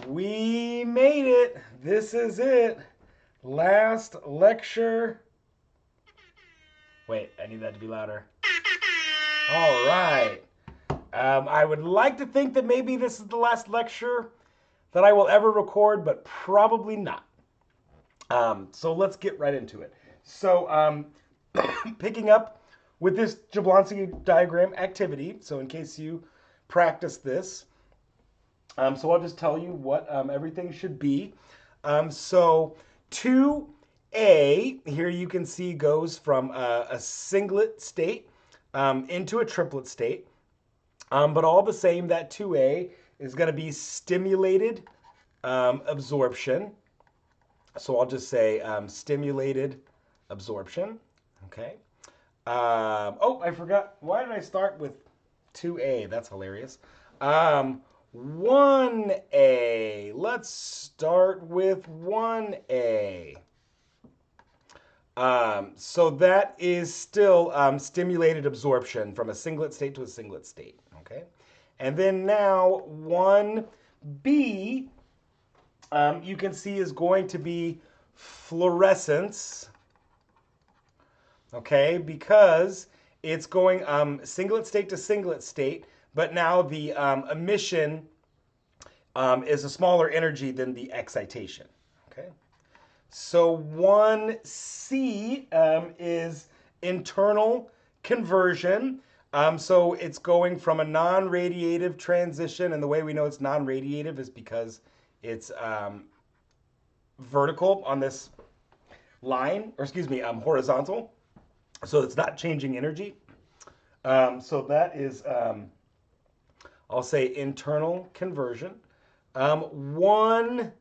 We made it. This is it. Last lecture. Wait, I need that to be louder. All right. I would like to think that maybe this is the last lecture that I will ever record, but probably not. So let's get right into it. So picking up with this Jablonski diagram activity, so in case you practice this, so I'll just tell you what everything should be. So 2A, here you can see, goes from a singlet state into a triplet state. But all the same, that 2A is going to be stimulated absorption. So I'll just say stimulated absorption. Okay. Oh, I forgot. Why did I start with 2A? That's hilarious. 1A. Let's start with 1A. So that is still stimulated absorption from a singlet state to a singlet state. Okay. And then now 1B, you can see, is going to be fluorescence. Okay, because it's going singlet state to singlet state, but now the emission is a smaller energy than the excitation. Okay, so 1C is internal conversion. So it's going from a non-radiative transition, and the way we know it's non-radiative is because it's vertical on this line, or excuse me, horizontal. So it's not changing energy. So that is, I'll say, internal conversion. 1D,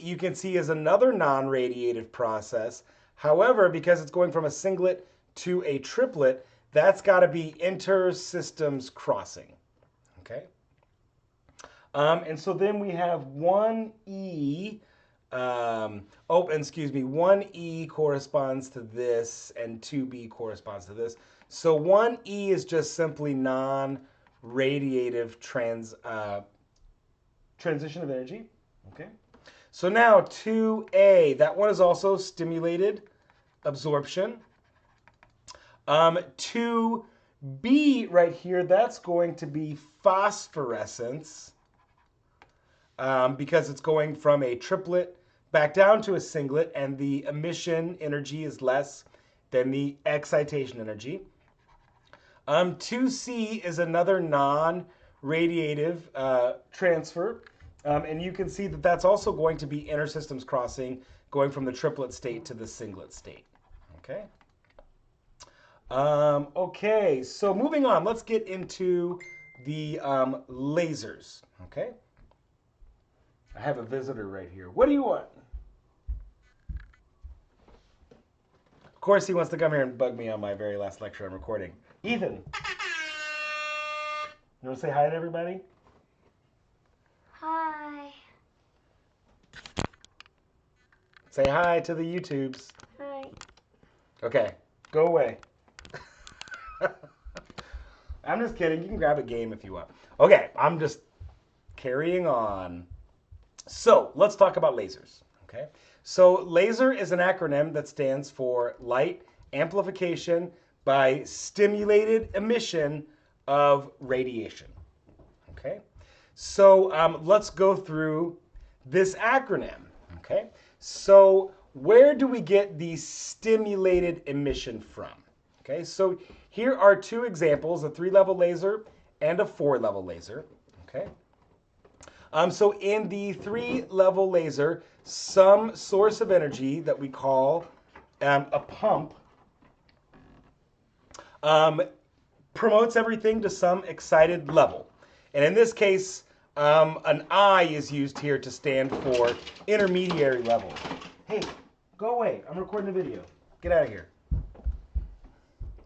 you can see, is another non-radiative process. However, because it's going from a singlet to a triplet, that's got to be inter-systems crossing. Okay. And so then we have 1E. Oh, and excuse me, 1E corresponds to this, and 2B corresponds to this. So 1E is just simply non-radiative transition of energy. Okay. So now 2A, that one is also stimulated absorption. 2B right here, that's going to be phosphorescence. Because it's going from a triplet back down to a singlet, and the emission energy is less than the excitation energy. 2C is another non-radiative transfer, and you can see that that's also going to be intersystems crossing, going from the triplet state to the singlet state. Okay. Okay, so moving on, let's get into the lasers. Okay. I have a visitor right here. What do you want? Of course, he wants to come here and bug me on my very last lecture I'm recording. Ethan, you want to say hi to everybody? Hi. Say hi to the YouTubes. Hi. Okay, go away. I'm just kidding. You can grab a game if you want. Okay, I'm just carrying on. So let's talk about lasers. Okay, so laser is an acronym that stands for light amplification by stimulated emission of radiation. Okay, so let's go through this acronym. Okay, so where do we get the stimulated emission from? Okay, so here are two examples, a 3-level laser and a 4-level laser. Okay. So in the 3-level laser, some source of energy that we call a pump promotes everything to some excited level. And in this case, an I is used here to stand for intermediary level. Hey, go away. I'm recording a video. Get out of here.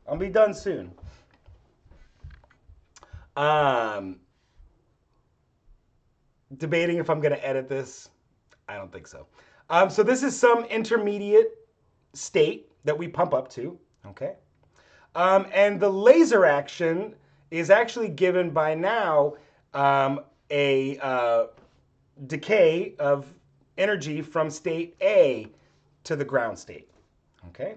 I'll be done soon. Debating if I'm going to edit this. I don't think so. So this is some intermediate state that we pump up to. Okay. And the laser action is actually given by now a decay of energy from state A to the ground state. Okay?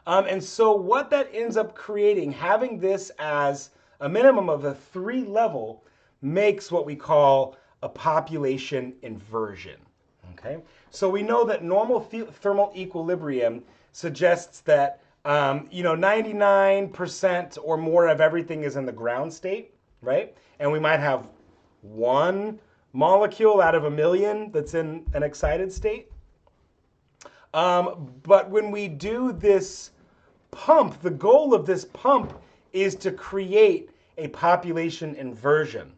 And so what that ends up creating, having this as a minimum of a 3 level, makes what we call a population inversion. Okay? So we know that normal thermal equilibrium suggests that 99% or more of everything is in the ground state, right? And we might have one molecule out of a million that's in an excited state. But when we do this pump, the goal of this pump is to create a population inversion.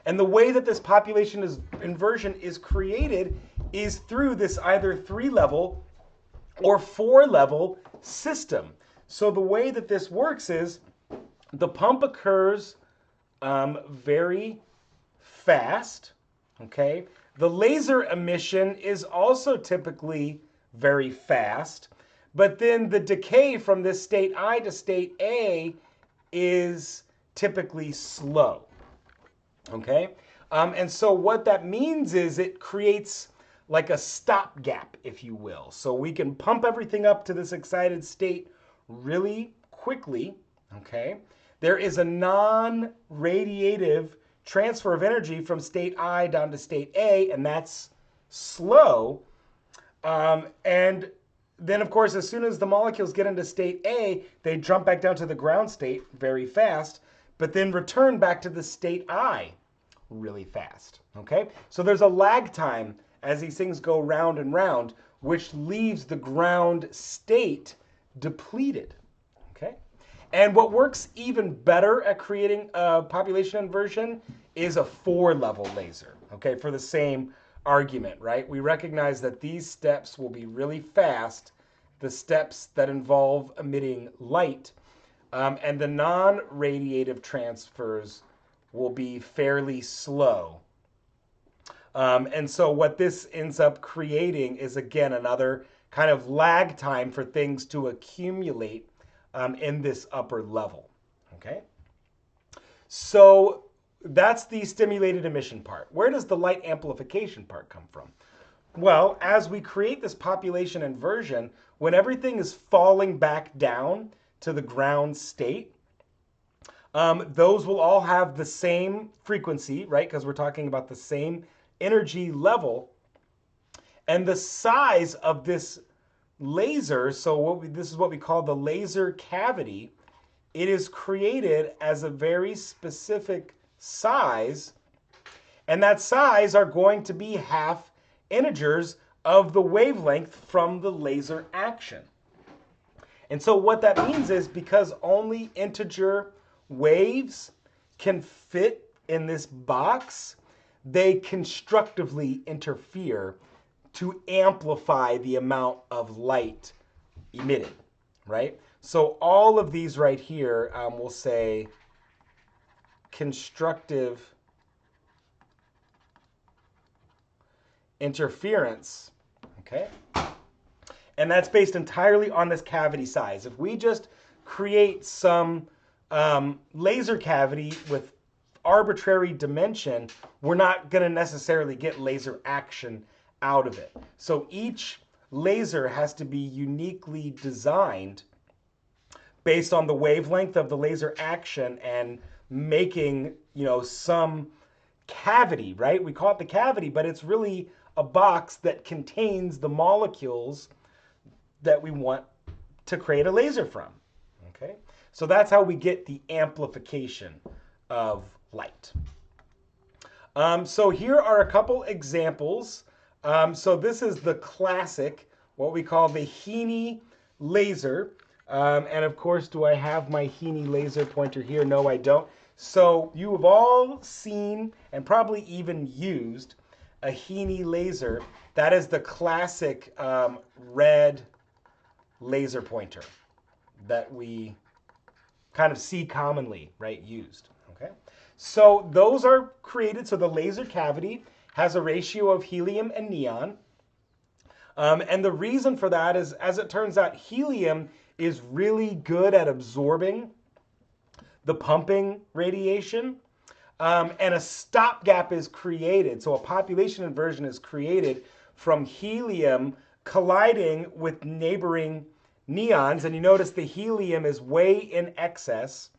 And the way that this population inversion is created is through this either 3 level or 4 level system. So the way that this works is the pump occurs very fast, okay? The laser emission is also typically very fast, but then the decay from this state I to state A is typically slow, okay? And so what that means is it creates like a stopgap, if you will. So we can pump everything up to this excited state really quickly, okay? There is a non-radiative transfer of energy from state I down to state A, and that's slow. And then, of course, as soon as the molecules get into state A, they jump back down to the ground state very fast, but then return back to the state I really fast, okay? So there's a lag time as these things go round and round, which leaves the ground state depleted, okay? And what works even better at creating a population inversion is a 4 level laser, okay, for the same argument, right? We recognize that these steps will be really fast, the steps that involve emitting light, and the non-radiative transfers will be fairly slow. And so what this ends up creating is, again, another kind of lag time for things to accumulate in this upper level, okay? So that's the stimulated emission part. Where does the light amplification part come from? Well, as we create this population inversion, when everything is falling back down to the ground state, those will all have the same frequency, right? Because we're talking about the same energy level. And the size of this laser, so this is what we call the laser cavity, it is created as a very specific size, and that size are going to be half integers of the wavelength from the laser action. And so what that means is, because only integer waves can fit in this box, they constructively interfere to amplify the amount of light emitted, right? So all of these right here will say constructive interference, okay? And that's based entirely on this cavity size. If we just create some laser cavity with arbitrary dimension, we're not going to necessarily get laser action out of it. So each laser has to be uniquely designed based on the wavelength of the laser action and making, some cavity, right? We call it the cavity, but it's really a box that contains the molecules that we want to create a laser from, okay? So that's how we get the amplification of light. So here are a couple examples. So this is the classic, what we call the Heaney laser. And of course, do I have my Heaney laser pointer here? No, I don't. So you have all seen and probably even used a Heaney laser. That is the classic red laser pointer that we kind of see commonly, right, used, okay? So those are created, so the laser cavity has a ratio of helium and neon. And the reason for that is, as it turns out, helium is really good at absorbing the pumping radiation. and a stopgap is created. So a population inversion is created from helium colliding with neighboring neons. And you notice the helium is way in excess.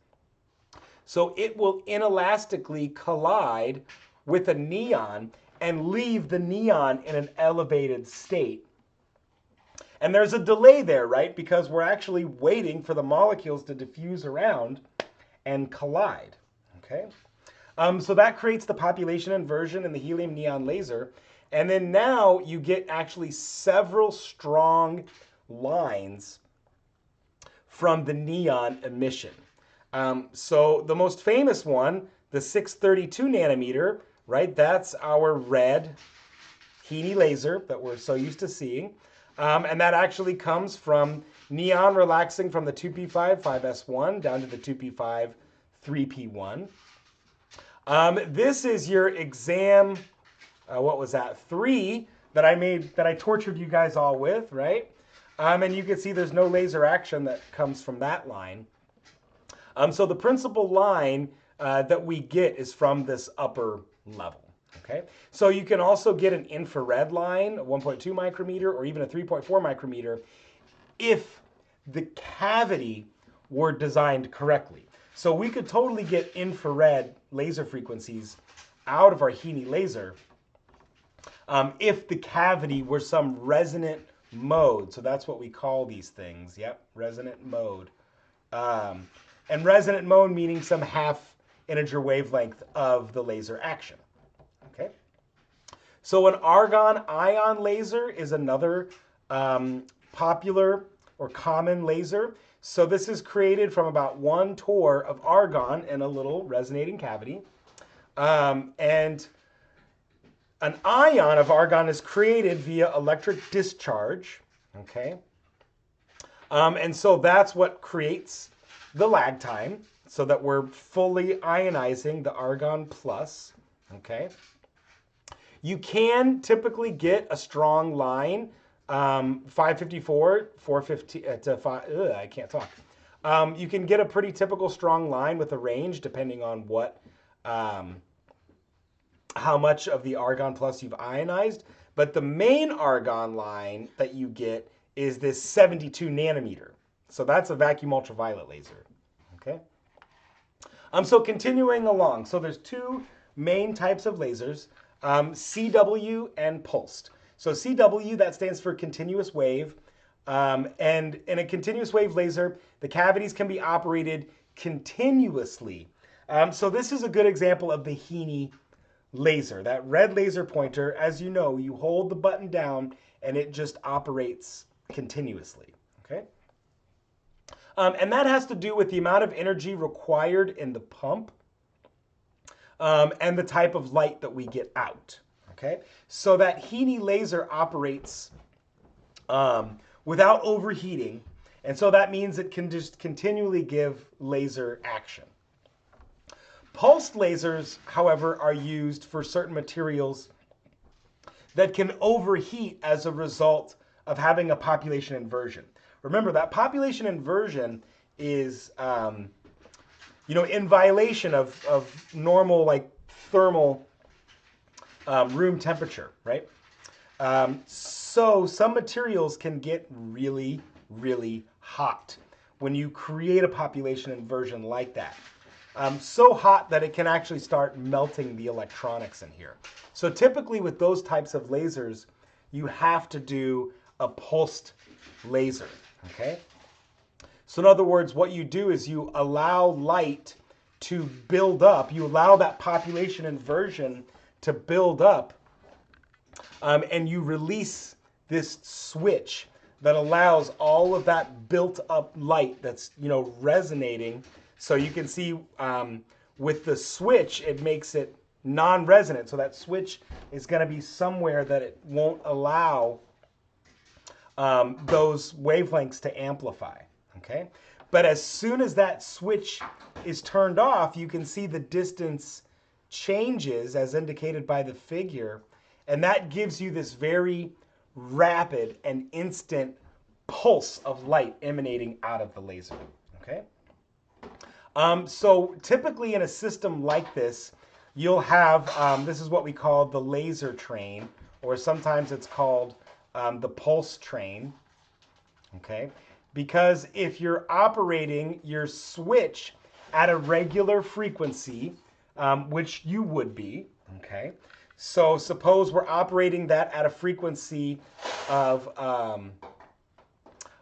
So it will inelastically collide with a neon and leave the neon in an elevated state. And there's a delay there, right? Because we're actually waiting for the molecules to diffuse around and collide, okay? So that creates the population inversion in the helium neon laser. And then now you get actually several strong lines from the neon emission. So the most famous one, the 632 nanometer, right? That's our red Heaney laser that we're so used to seeing. And that actually comes from neon relaxing from the 2p5 5s1 down to the 2p5 3p1. This is your exam, what was that, 3 that I tortured you guys all with, right? And you can see there's no laser action that comes from that line. So the principal line that we get is from this upper level. Okay, so you can also get an infrared line, a 1.2 micrometer, or even a 3.4 micrometer, if the cavity were designed correctly. So we could totally get infrared laser frequencies out of our Heaney laser if the cavity were some resonant mode. So that's what we call these things. Yep, resonant mode. And resonant mode meaning some half integer wavelength of the laser action. Okay. So an argon ion laser is another popular or common laser. So this is created from about 1 torr of argon in a little resonating cavity. And an ion of argon is created via electric discharge. Okay. And so that's what creates the lag time, so that we're fully ionizing the argon plus. Okay. You can typically get a strong line, 554, 450 to 5. I can't talk. You can get a pretty typical strong line with a range depending on what, how much of the argon plus you've ionized. But the main argon line that you get is this 72 nanometer. So that's a vacuum ultraviolet laser. Okay. So continuing along, so there's 2 main types of lasers. CW and pulsed. So CW, that stands for continuous wave. And in a continuous wave laser, the cavities can be operated continuously. So this is a good example of the Heaney laser. That red laser pointer, as you know, you hold the button down and it just operates continuously. Okay. And that has to do with the amount of energy required in the pump. And the type of light that we get out, okay? So that Heaney laser operates without overheating, and so that means it can just continually give laser action. Pulsed lasers, however, are used for certain materials that can overheat as a result of having a population inversion. Remember, that population inversion is in violation of normal, like, thermal room temperature, right? So some materials can get really, really hot when you create a population inversion like that. So hot that it can actually start melting the electronics in here. So typically with those types of lasers, you have to do a pulsed laser, okay? So in other words, what you do is you allow light to build up. You allow that population inversion to build up, and you release this switch that allows all of that built up light that's, resonating. So you can see with the switch, it makes it non-resonant. So that switch is going to be somewhere that it won't allow those wavelengths to amplify. Okay, but as soon as that switch is turned off, you can see the distance changes as indicated by the figure, and that gives you this very rapid and instant pulse of light emanating out of the laser. Okay, so typically in a system like this, you'll have, this is what we call the laser train, or sometimes it's called the pulse train, okay? Because if you're operating your switch at a regular frequency, which you would be, okay? So suppose we're operating that at a frequency of 1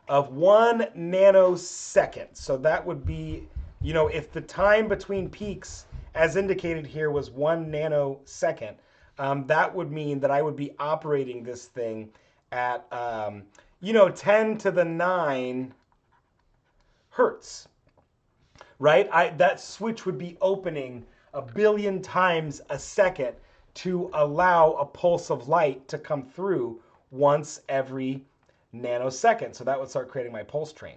nanosecond. So that would be, you know, if the time between peaks, as indicated here, was 1 nanosecond, that would mean that I would be operating this thing at, you know, 10 to the 9 hertz, right? That switch would be opening 1 billion times a second to allow a pulse of light to come through once every nanosecond. So that would start creating my pulse train.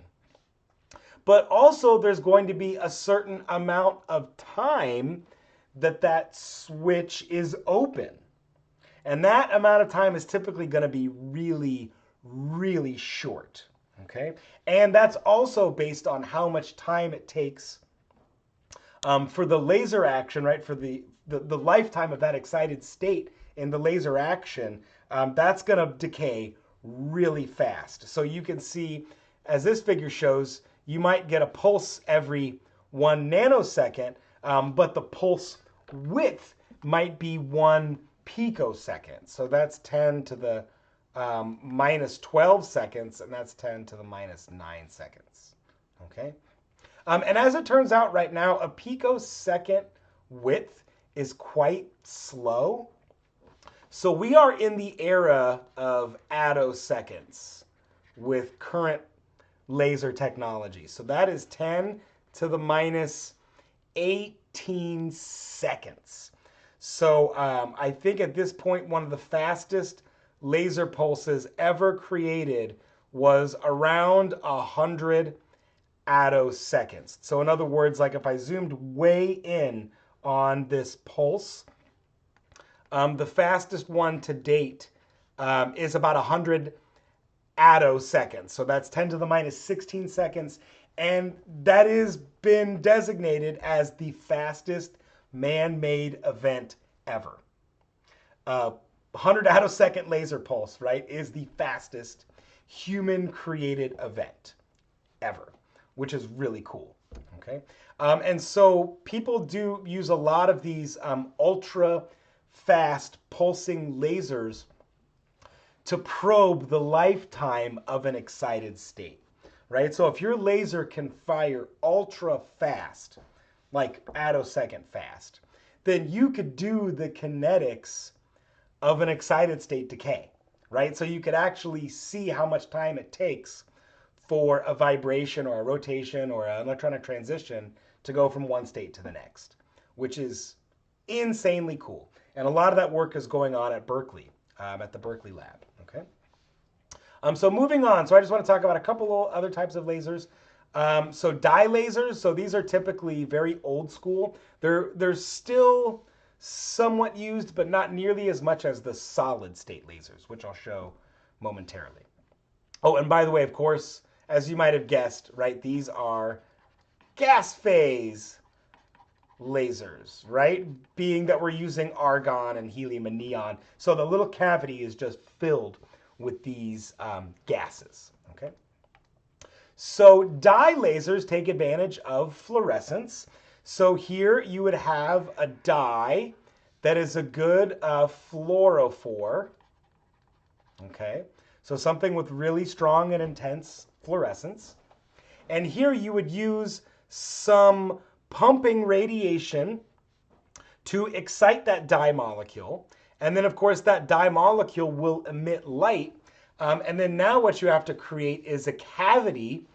But also there's going to be a certain amount of time that that switch is open. And that amount of time is typically going to be really, really short. Okay? And that's also based on how much time it takes for the laser action, right? For the lifetime of that excited state in the laser action, that's going to decay really fast. So you can see, as this figure shows, you might get a pulse every 1 nanosecond, but the pulse width might be 1 picosecond. So that's 10 to the minus 12 seconds, and that's 10 to the minus 9 seconds. Okay? And as it turns out right now, a picosecond width is quite slow. So we are in the era of attoseconds with current laser technology. So that is 10 to the minus 18 seconds. So I think at this point, one of the fastest laser pulses ever created was around 100 attoseconds. So in other words, like if I zoomed way in on this pulse, the fastest one to date is about 100 attoseconds. So that's 10 to the minus 16 seconds. And that has been designated as the fastest man-made event ever. 100 attosecond laser pulse, right, is the fastest human-created event ever, which is really cool. Okay, and so people do use a lot of these ultra fast pulsing lasers to probe the lifetime of an excited state, right? So if your laser can fire ultra fast, like attosecond fast, then you could do the kinetics of an excited state decay, right? So you could actually see how much time it takes for a vibration or a rotation or an electronic transition to go from one state to the next, which is insanely cool. And a lot of that work is going on at Berkeley, at the Berkeley lab, okay? So moving on, so I just want to talk about a couple other types of lasers. So dye lasers, so these are typically very old school. They're still somewhat used, but not nearly as much as the solid state lasers, which I'll show momentarily. Oh, and by the way, of course, as you might have guessed, right, these are gas phase lasers, right? Being that we're using argon and helium and neon. So the little cavity is just filled with these gases, okay? So dye lasers take advantage of fluorescence. So here you would have a dye that is a good fluorophore, okay? So something with really strong and intense fluorescence. And here you would use some pumping radiation to excite that dye molecule. And then, of course, that dye molecule will emit light. And then now what you have to create is a cavity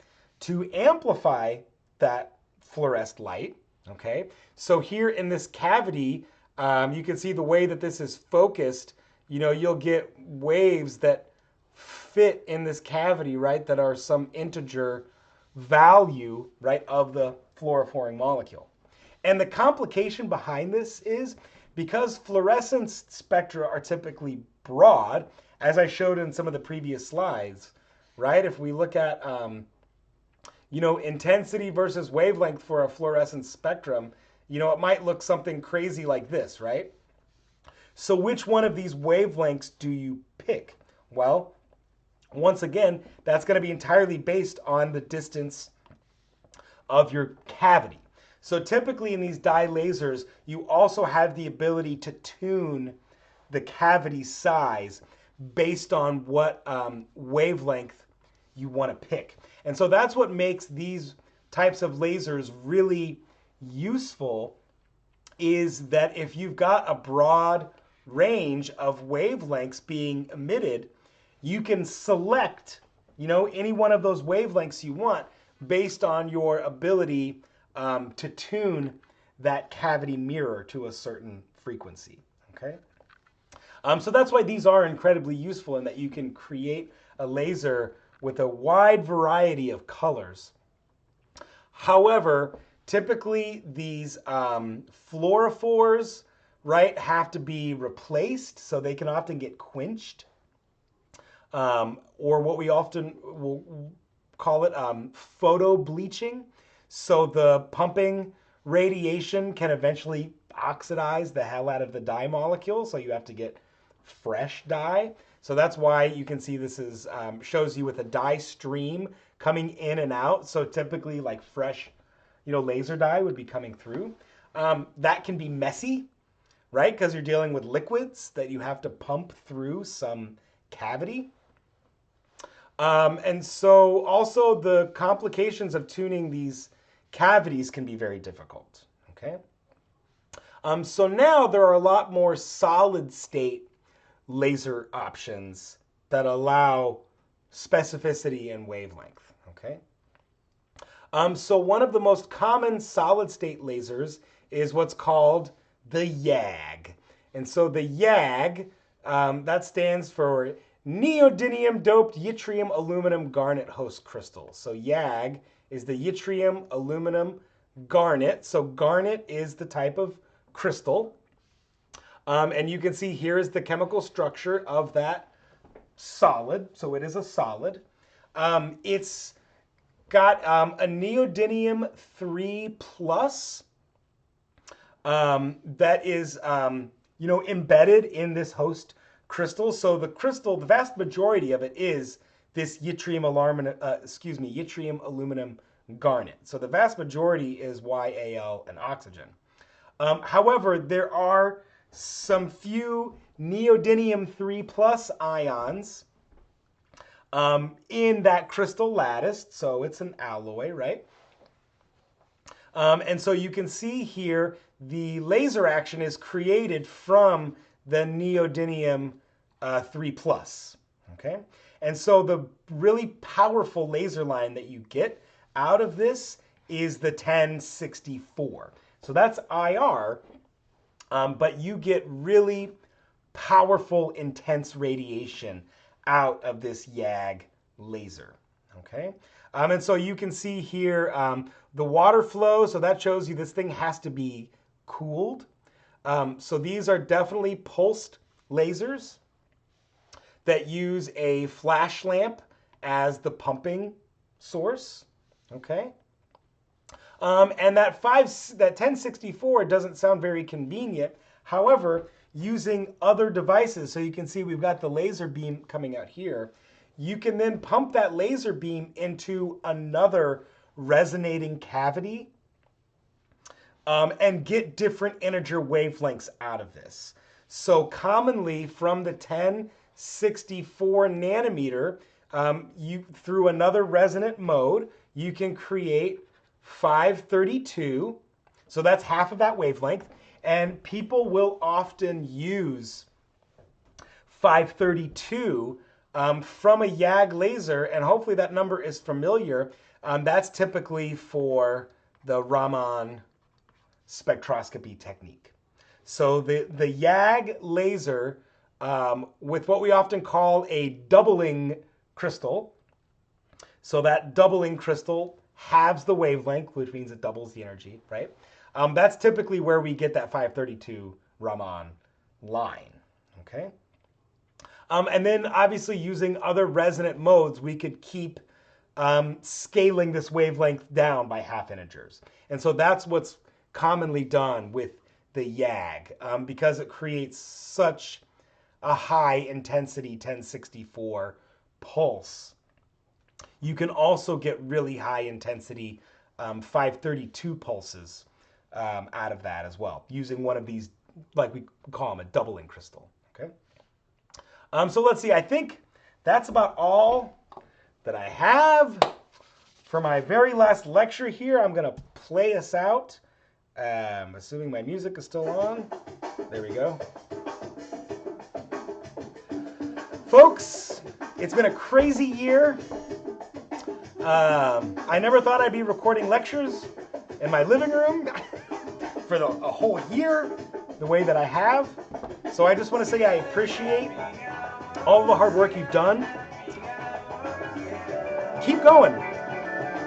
to amplify that fluorescent light. Okay, so here in this cavity, you can see the way that this is focused. You know, you'll get waves that fit in this cavity, right, that are some integer value, right, of the fluorophoring molecule. And the complication behind this is because fluorescence spectra are typically broad, as I showed in some of the previous slides, right? If we look at, you know, intensity versus wavelength for a fluorescence spectrum, it might look something crazy like this, right? So which one of these wavelengths do you pick? Well, once again, that's going to be entirely based on the distance of your cavity. So typically in these dye lasers, you also have the ability to tune the cavity size based on what wavelength you want to pick. And so that's what makes these types of lasers really useful, is that if you've got a broad range of wavelengths being emitted, you can select, any one of those wavelengths you want based on your ability to tune that cavity mirror to a certain frequency, okay? So that's why these are incredibly useful, in that you can create a laser with a wide variety of colors. However, typically these fluorophores, right, have to be replaced, so they can often get quenched, or what we often will call it photo bleaching. So the pumping radiation can eventually oxidize the hell out of the dye molecule, so you have to get fresh dye. So that's why you can see this is shows you with a dye stream coming in and out. So typically like fresh, laser dye would be coming through. That can be messy, right? Because you're dealing with liquids that you have to pump through some cavity. And so also the complications of tuning these cavities can be very difficult, okay? So now there are a lot more solid state laser options that allow specificity and wavelength, okay? So one of the most common solid state lasers is what's called the YAG. And so the YAG, that stands for neodymium doped yttrium aluminum garnet host crystal. So YAG is the yttrium aluminum garnet. So garnet is the type of crystal. And you can see here is the chemical structure of that solid. So it is a solid. It's got a neodymium 3 plus that is embedded in this host crystal. So the crystal, the vast majority of it is this yttrium aluminum garnet. So the vast majority is YAL and oxygen. However, there are some few neodymium 3 plus ions in that crystal lattice. So it's an alloy, right? And so you can see here the laser action is created from the neodymium 3 plus, okay? And so the really powerful laser line that you get out of this is the 1064. So that's IR, but you get really powerful, intense radiation out of this YAG laser, okay? And so you can see here the water flow, so that shows you this thing has to be cooled. So these are definitely pulsed lasers that use a flash lamp as the pumping source, okay? And that 1064 doesn't sound very convenient. However, using other devices, so you can see we've got the laser beam coming out here, you can then pump that laser beam into another resonating cavity and get different integer wavelengths out of this. So commonly from the 1064 nanometer, through another resonant mode, you can create 532. So that's half of that wavelength. And people will often use 532 from a YAG laser, and hopefully that number is familiar. That's typically for the Raman spectroscopy technique. So the YAG laser with what we often call a doubling crystal. So that doubling crystal halves the wavelength, which means it doubles the energy, right? That's typically where we get that 532 Raman line, okay? And then obviously using other resonant modes, we could keep scaling this wavelength down by half integers. And so that's what's commonly done with the YAG because it creates such a high intensity 1064 pulse. You can also get really high intensity 532 pulses out of that as well, using one of these, like we call them, a doubling crystal. Okay. So let's see. I think that's about all that I have for my very last lecture here. I'm gonna play us out. Assuming my music is still on. There we go. Folks, it's been a crazy year. I never thought I'd be recording lectures in my living room for a whole year the way that I have. So I just want to say I appreciate all the hard work you've done. Keep going.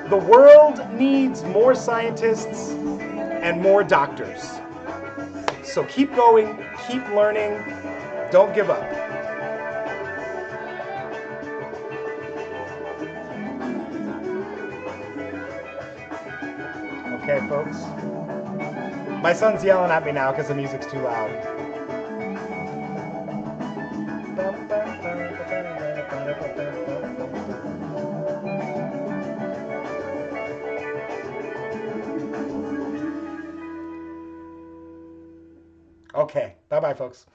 The world needs more scientists and more doctors. So keep going, keep learning, don't give up. Okay, folks. My son's yelling at me now because the music's too loud. Okay, bye-bye, folks.